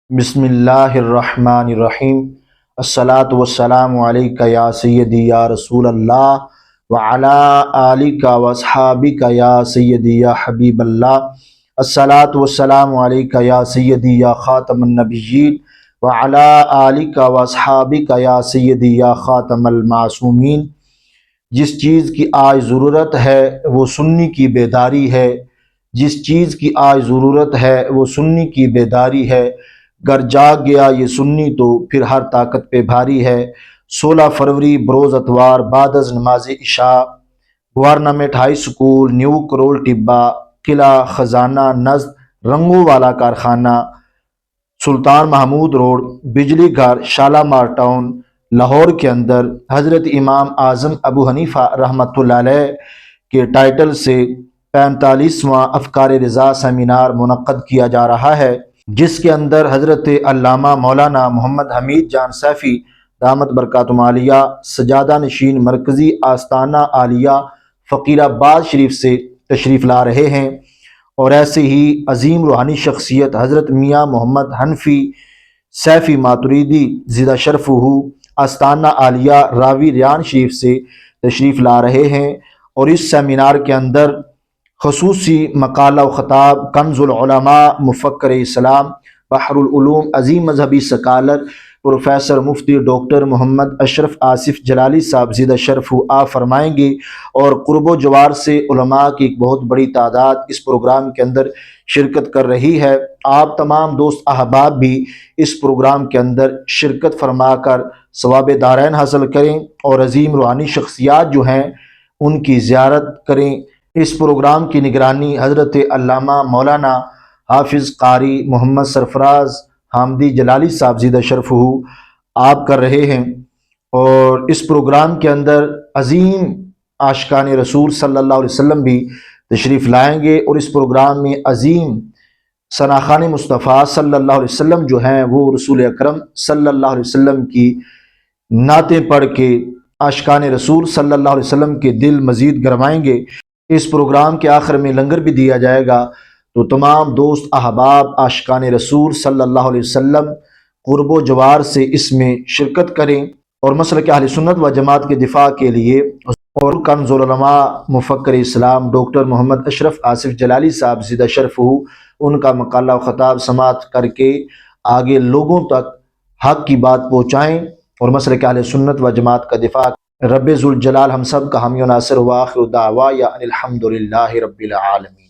بسم اللہ الرحمن الرحیم۔ الصلاۃ والسلام علیک یا سیدی یا رسول اللہ وعلی آلک واصحابک یا سیدی یا حبیب اللہ۔ الصلاۃ والسلام علیک یا سیدی یا خاتم النبیین وعلی آلک واصحابک یا سیدی یا خاتم المعصومین۔ جس چیز کی آج ضرورت ہے وہ سنی کی بیداری ہے، جس چیز کی آج ضرورت ہے وہ سنی کی بیداری ہے۔ گر جاگ گیا یہ سنی تو پھر ہر طاقت پہ بھاری ہے۔ 16 فروری بروز اتوار بعد از نماز عشاء، government high school, New Karol Tibba, قلعہ خزانہ نزد رنگوں والا کارخانہ، سلطان محمود روڈ، بجلی گھر، شالامار ٹاؤن، لاہور کے اندر حضرت امام اعظم ابو حنیفہ رحمۃ اللہ علیہ کے ٹائٹل سے 45واں افکار رضا سیمینار منعقد کیا جا رہا ہے، جس کے اندر حضرت علامہ مولانا محمد حمید جان سیفی دامت برکاتہم عالیہ سجادہ نشین مرکزی آستانہ عالیہ فقیر آباد شریف سے تشریف لا رہے ہیں، اور ایسے ہی عظیم روحانی شخصیت حضرت میاں محمد حنفی سیفی ماتریدی زیدہ شرفہ آستانہ عالیہ راوی ریان شریف سے تشریف لا رہے ہیں، اور اس سیمینار کے اندر خصوصی مقالہ و خطاب کنز العلماء مفکر اسلام بحر العلوم عظیم مذہبی سکالر پروفیسر مفتی ڈاکٹر محمد اشرف آصف جلالی صاحب زیدہ شرف آ فرمائیں گے، اور قرب و جوار سے علماء کی ایک بہت بڑی تعداد اس پروگرام کے اندر شرکت کر رہی ہے۔ آپ تمام دوست احباب بھی اس پروگرام کے اندر شرکت فرما کر ثواب دارین حاصل کریں، اور عظیم روحانی شخصیات جو ہیں ان کی زیارت کریں۔ اس پروگرام کی نگرانی حضرت علامہ مولانا حافظ قاری محمد سرفراز حامدی جلالی صاحب زیدہ شرفہ آپ کر رہے ہیں، اور اس پروگرام کے اندر عظیم عاشقان رسول صلی اللہ علیہ وسلم بھی تشریف لائیں گے، اور اس پروگرام میں عظیم ثناخان مصطفیٰ صلی اللہ علیہ وسلم جو ہیں وہ رسول اکرم صلی اللہ علیہ وسلم کی نعتیں پڑھ کے عاشقان رسول صلی اللہ علیہ وسلم کے دل مزید گرمائیں گے۔ اس پروگرام کے آخر میں لنگر بھی دیا جائے گا، تو تمام دوست احباب عاشقان رسول صلی اللہ علیہ وسلم قرب و جوار سے اس میں شرکت کریں، اور مسلک اہل سنت و جماعت کے دفاع کے لیے اور کنز العلماء مفکر اسلام ڈاکٹر محمد اشرف آصف جلالی صاحب زیدہ شرفہ ان کا مقالہ و خطاب سماعت کر کے آگے لوگوں تک حق کی بات پہنچائیں، اور مسلک اہل سنت و جماعت کا دفاع۔ رب ذوالجلال ہم سب کا حامی و ناصر، وآخر دعوانا ان الحمد للہ رب العالمین۔